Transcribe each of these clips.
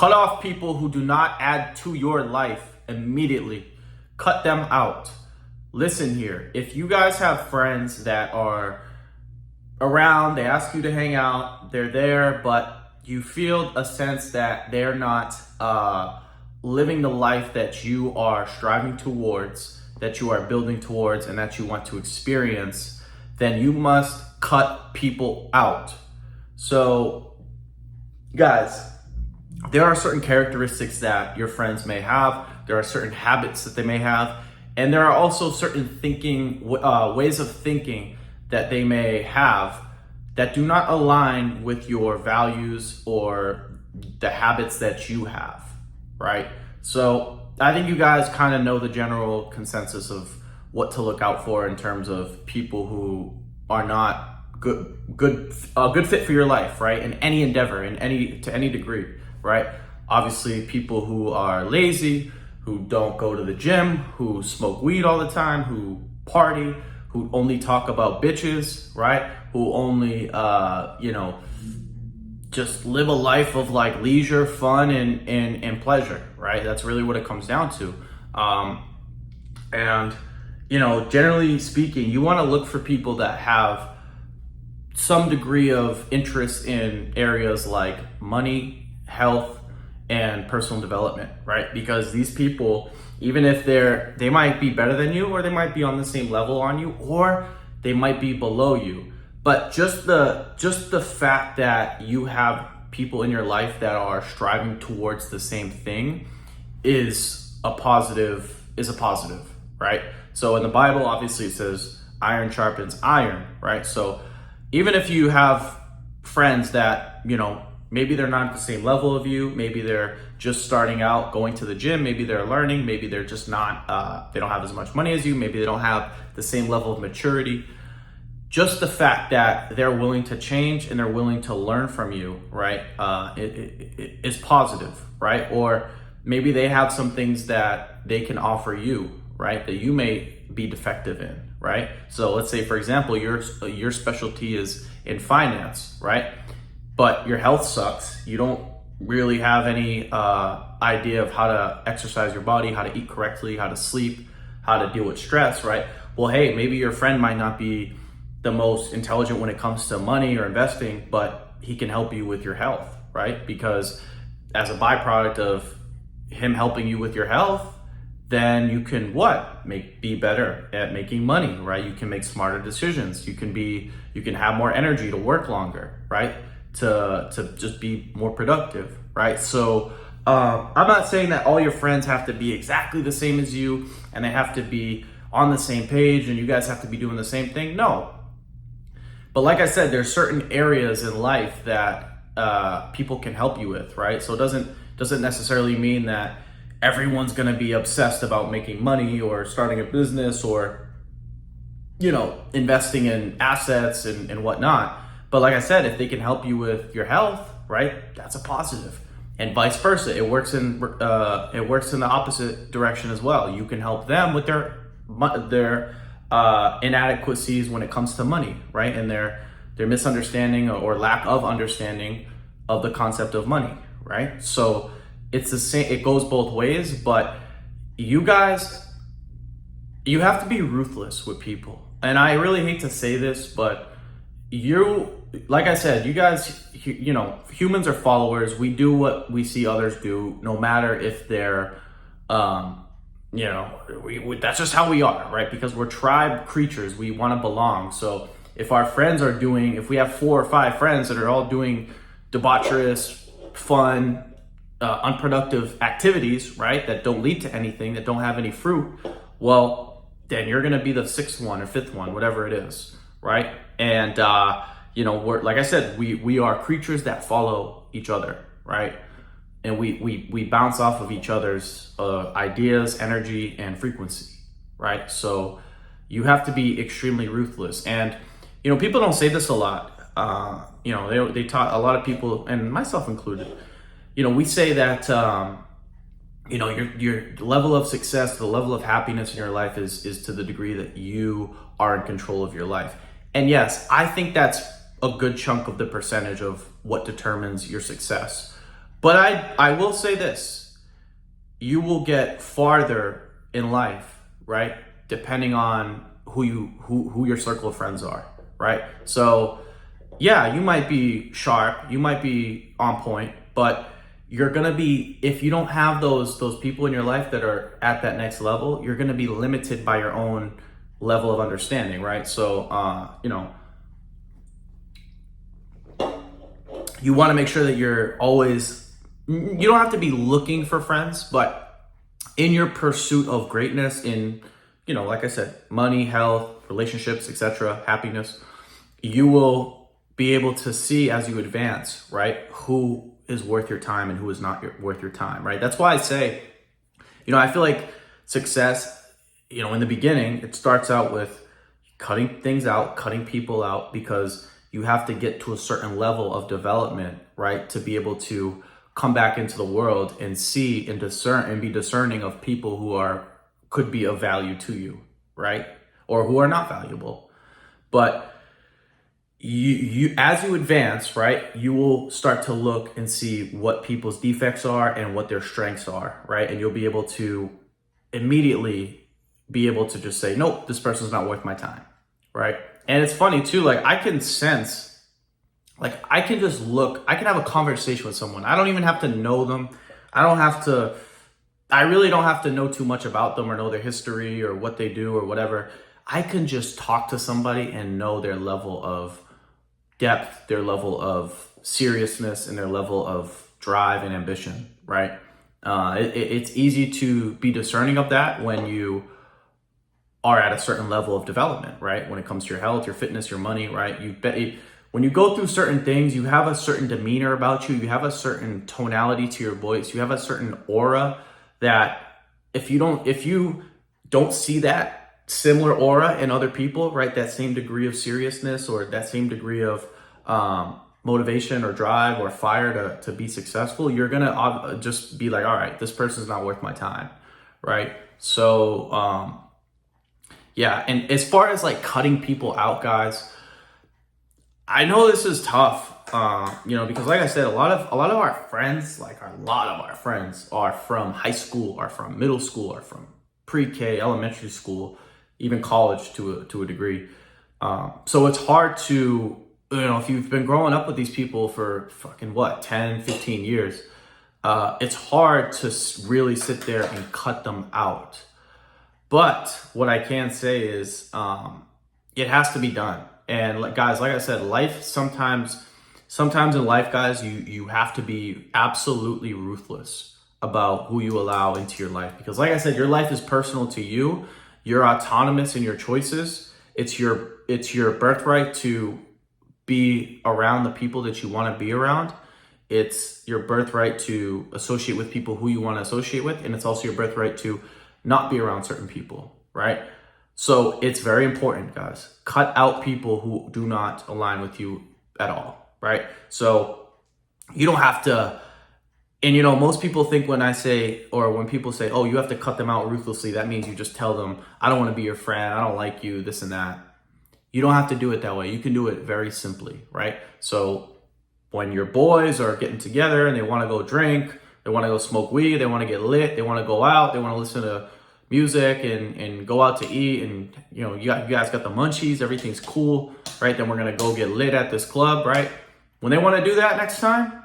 Cut off people who do not add to your life immediately. Cut them out. Listen here, if you guys have friends that are around, they ask you to hang out, they're there, but you feel a sense that they're not living the life that you are striving towards, that you are building towards, and that you want to experience, then you must cut people out. So, guys, there are certain characteristics that your friends may have, there are certain habits that they may have, and there are also certain ways of thinking that they may have that do not align with your values or the habits that you have, right? So I think you guys kind of know the general consensus of what to look out for in terms of people who are not good fit for your life, right? In any endeavor, to any degree, right? Obviously, people who are lazy, who don't go to the gym, who smoke weed all the time, who party, who only talk about bitches, right? Who only, just live a life of like leisure, fun, and pleasure, right? That's really what it comes down to. Generally speaking, you want to look for people that have some degree of interest in areas like money, health, and personal development, right? Because these people, even if they might be better than you, or they might be on the same level on you, or they might be below you. But just the fact that you have people in your life that are striving towards the same thing is a positive, right? So in the Bible, obviously it says iron sharpens iron, right? So even if you have friends that, maybe they're not at the same level of you, maybe they're just starting out going to the gym, maybe they're learning, maybe they're just not, they don't have as much money as you, maybe they don't have the same level of maturity. Just the fact that they're willing to change and they're willing to learn from you, right, it is positive, right? Or maybe they have some things that they can offer you, right, that you may be defective in, right? So let's say, for example, your specialty is in finance, right? But your health sucks. You don't really have any idea of how to exercise your body, how to eat correctly, how to sleep, how to deal with stress, right? Well, hey, maybe your friend might not be the most intelligent when it comes to money or investing, but he can help you with your health, right? Because as a byproduct of him helping you with your health, then you can be better at making money, right? You can make smarter decisions. You can have more energy to work longer, right? To just be more productive, right? So I'm not saying that all your friends have to be exactly the same as you and they have to be on the same page and you guys have to be doing the same thing. No. But like I said, there's certain areas in life that people can help you with, right? So it doesn't necessarily mean that everyone's gonna be obsessed about making money or starting a business or, investing in assets and whatnot. But like I said, if they can help you with your health, right, that's a positive. And vice versa, it works in the opposite direction as well. You can help them with their inadequacies when it comes to money, right, and their misunderstanding or lack of understanding of the concept of money, right? So it's the same. It goes both ways. But you guys, you have to be ruthless with people. And I really hate to say this, but like I said, you guys, humans are followers. We do what we see others do, no matter if they're, that's just how we are, right? Because we're tribe creatures. We want to belong. So if we have 4 or 5 friends that are all doing debaucherous, fun, unproductive activities, right, that don't lead to anything, that don't have any fruit, well, then you're going to be the 6th one or 5th one, whatever it is, right? And, we're, like I said, we are creatures that follow each other, right? And we bounce off of each other's ideas, energy, and frequency, right? So you have to be extremely ruthless. And, people don't say this a lot. They taught a lot of people, and myself included, we say that, your level of success, the level of happiness in your life is to the degree that you are in control of your life. And yes, I think that's a good chunk of the percentage of what determines your success. But I will say this, you will get farther in life, right? Depending on who your circle of friends are, right? So yeah, you might be sharp, you might be on point, but you're gonna be, if you don't have those people in your life that are at that next level, you're gonna be limited by your own level of understanding, right? So you want to make sure that you're always, you don't have to be looking for friends, but in your pursuit of greatness in, like I said, money, health, relationships, etc., happiness, you will be able to see as you advance, right, who is worth your time and who is not worth your time, right? That's why I say, I feel like success, in the beginning, it starts out with cutting things out, cutting people out, because you have to get to a certain level of development, right, to be able to come back into the world and see and discern and be discerning of people who could be of value to you, right, or who are not valuable. But you as you advance, right, you will start to look and see what people's defects are and what their strengths are, right, and you'll be able to immediately be able to just say, nope, this person's not worth my time, right? And it's funny too, like I can sense, like I can just look, I can have a conversation with someone. I don't even have to know them. I really don't have to know too much about them or know their history or what they do or whatever. I can just talk to somebody and know their level of depth, their level of seriousness, and their level of drive and ambition, right? It's easy to be discerning of that when you are at a certain level of development, right? When it comes to your health, your fitness, your money, right? When you go through certain things, you have a certain demeanor about you, you have a certain tonality to your voice, you have a certain aura that if you don't see that similar aura in other people, right? That same degree of seriousness or that same degree of motivation or drive or fire to be successful, you're gonna just be like, all right, this person's not worth my time, right? So yeah, and as far as like cutting people out, guys, I know this is tough, because like I said, a lot of our friends, are from high school, are from middle school, are from pre-K, elementary school, even college to a degree. So it's hard to, if you've been growing up with these people for fucking 10, 15 years, it's hard to really sit there and cut them out. But what I can say is it has to be done. And guys, like I said, sometimes in life, guys, you have to be absolutely ruthless about who you allow into your life. Because like I said, your life is personal to you. You're autonomous in your choices. It's your birthright to be around the people that you want to be around. It's your birthright to associate with people who you want to associate with. And it's also your birthright to not be around certain people, right? So it's very important, guys. Cut out people who do not align with you at all, right? So you don't have to, and most people think when people say, oh, you have to cut them out ruthlessly, that means you just tell them, I don't want to be your friend, I don't like you, this and that. You don't have to do it that way. You can do it very simply, right? So when your boys are getting together and they want to go drink, they want to go smoke weed, they want to get lit, they want to go out, they want to listen to music and go out to eat, and you guys got the munchies, everything's cool, right? Then we're gonna go get lit at this club, right? When they want to do that next time,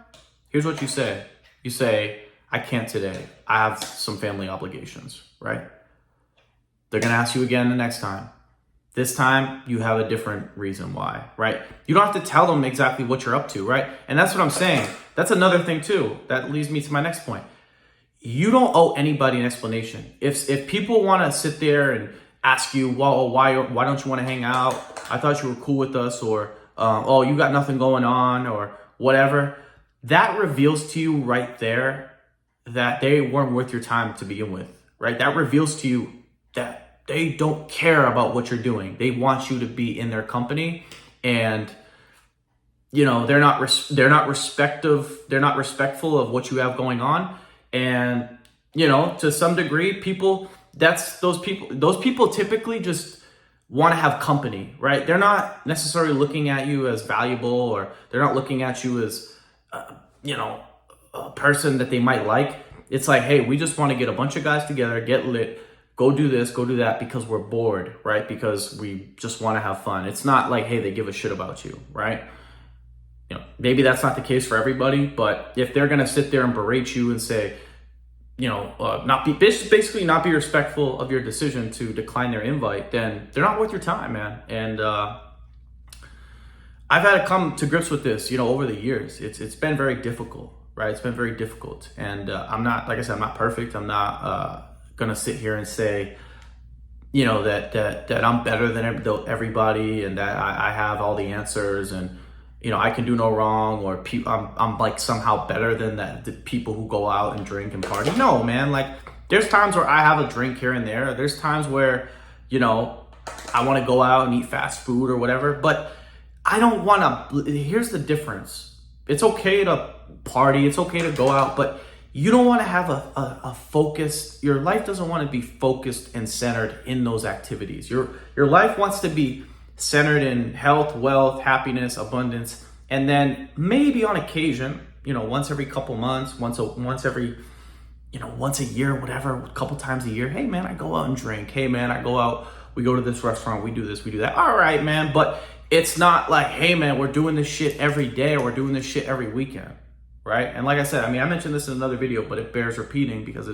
here's what you say. You say, I can't today. I have some family obligations, right? They're gonna ask you again the next time. This time you have a different reason why, right? You don't have to tell them exactly what you're up to, right? And that's what I'm saying. That's another thing too. That leads me to my next point. You don't owe anybody an explanation. If people want to sit there and ask you, well, why don't you want to hang out? I thought you were cool with us, or oh, you got nothing going on, or whatever. That reveals to you right there that they weren't worth your time to begin with, right? That reveals to you that they don't care about what you're doing. They want you to be in their company, and they're not respectful of what you have going on. And to some degree, those people typically just want to have company, right? They're not necessarily looking at you as valuable, or they're not looking at you as a person that they might like. It's like, hey, we just want to get a bunch of guys together, get lit, go do this, go do that because we're bored, right? Because we just want to have fun. It's not like, hey, they give a shit about you, right? Maybe that's not the case for everybody, but if they're going to sit there and berate you and say, basically not be respectful of your decision to decline their invite, then they're not worth your time, man. And I've had to come to grips with this, over the years. It's been very difficult, right? It's been very difficult. And I'm not, like I said, I'm not perfect. I'm not going to sit here and say, that I'm better than everybody and that I have all the answers and, I can do no wrong, or I'm like somehow better than the people who go out and drink and party. No, man. Like, there's times where I have a drink here and there. There's times where, I want to go out and eat fast food or whatever, but I don't want to. Here's the difference. It's okay to party. It's okay to go out, but you don't want to have a focus. Your life doesn't want to be focused and centered in those activities. Your life wants to be centered in health, wealth, happiness, abundance, and then maybe on occasion, once every couple months, once a year, whatever, a couple times a year, hey man, I go out and drink. Hey man, I go out, we go to this restaurant, we do this, we do that. All right, man, but it's not like, hey man, we're doing this shit every day or we're doing this shit every weekend, right? And like I said, I mentioned this in another video, but it bears repeating because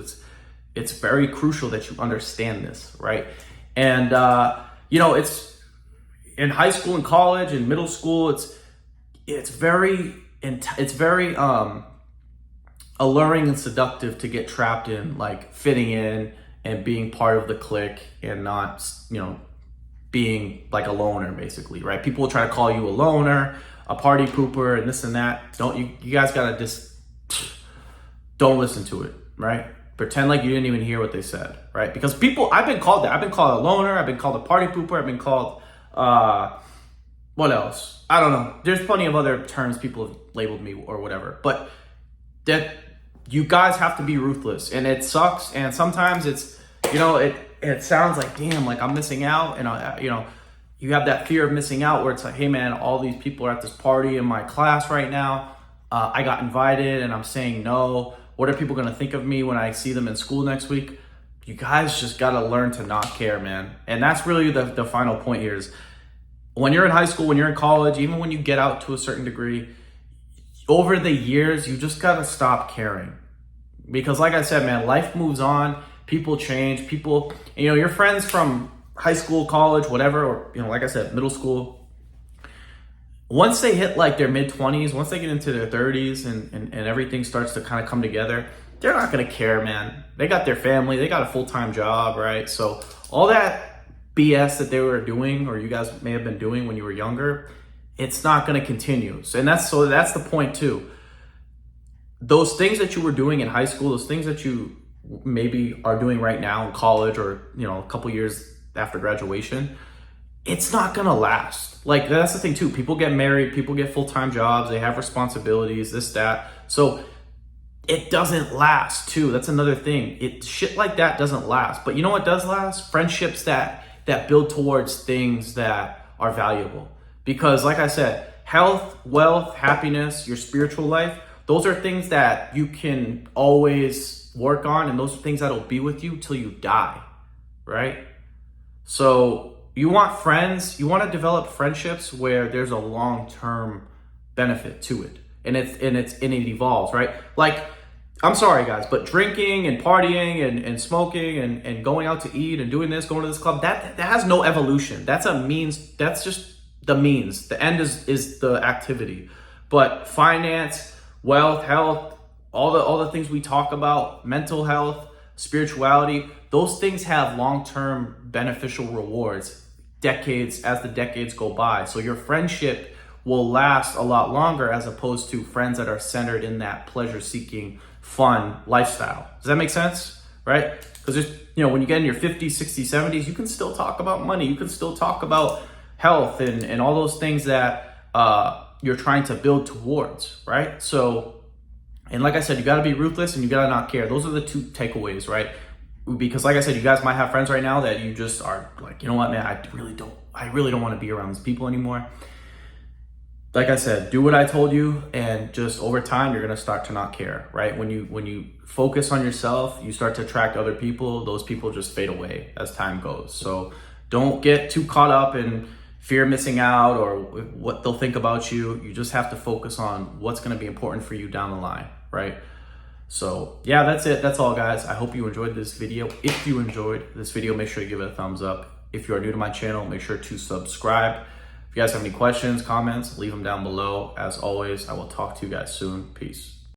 it's very crucial that you understand this, right? And it's in high school and college and middle school, it's very alluring and seductive to get trapped in like fitting in and being part of the clique and not, being like a loner basically, right? People will try to call you a loner, a party pooper, and this and that. You guys gotta just don't listen to it, right? Pretend like you didn't even hear what they said, right? Because I've been called that. I've been called a loner. I've been called a party pooper. I've been called, what else? I don't know. There's plenty of other terms people have labeled me or whatever, but that you guys have to be ruthless, and it sucks. And sometimes it's, it sounds like, damn, like I'm missing out. And, you have that fear of missing out where it's like, hey man, all these people are at this party in my class right now. I got invited and I'm saying no. What are people going to think of me when I see them in school next week? You guys just got to learn to not care, man. And that's really the final point here is when you're in high school, when you're in college, even when you get out to a certain degree, over the years, you just got to stop caring. Because like I said, man, life moves on. People change. People, your friends from high school, college, whatever, or, like I said, middle school, once they hit like their mid-20s, once they get into their 30s and everything starts to kind of come together, they're not going to care, man. They got their family, they got a full-time job, right? So all that BS that they were doing, or you guys may have been doing when you were younger, it's not going to continue. So that's the point too. Those things that you were doing in high school, those things that you maybe are doing right now in college or, a couple years after graduation, it's not going to last. Like, that's the thing too. People get married, people get full-time jobs, they have responsibilities, this, that. So it doesn't last too. That's another thing. Shit like that doesn't last. But you know what does last? Friendships that build towards things that are valuable. Because like I said, health, wealth, happiness, your spiritual life, those are things that you can always work on, and those are things that'll be with you till you die, right? So you want friends, you want to develop friendships where there's a long-term benefit to it, and it evolves, right? Like, I'm sorry guys, but drinking and partying and smoking and going out to eat and doing this, going to this club, that has no evolution. That's a means. That's just the means. The end is the activity. But finance, wealth, health, all the things we talk about, mental health, spirituality, those things have long-term beneficial rewards as the decades go by. So your friendship will last a lot longer as opposed to friends that are centered in that pleasure-seeking, fun lifestyle. Does that make sense? Right? Because when you get in your 50s, 60s, 70s, you can still talk about money. You can still talk about health and all those things that you're trying to build towards, right? So, and like I said, you got to be ruthless and you got to not care. Those are the two takeaways, right? Because like I said, you guys might have friends right now that you just are like, you know what, man, I really don't want to be around these people anymore. like I said, do what I told you, and just over time, you're gonna start to not care, right? When you focus on yourself, you start to attract other people. Those people just fade away as time goes. So don't get too caught up in fear of missing out or what they'll think about you. You just have to focus on what's gonna be important for you down the line, right? So yeah, that's it. That's all, guys. I hope you enjoyed this video. If you enjoyed this video, make sure you give it a thumbs up. If you are new to my channel, make sure to subscribe. If you guys have any questions, comments, leave them down below. As always, I will talk to you guys soon. Peace.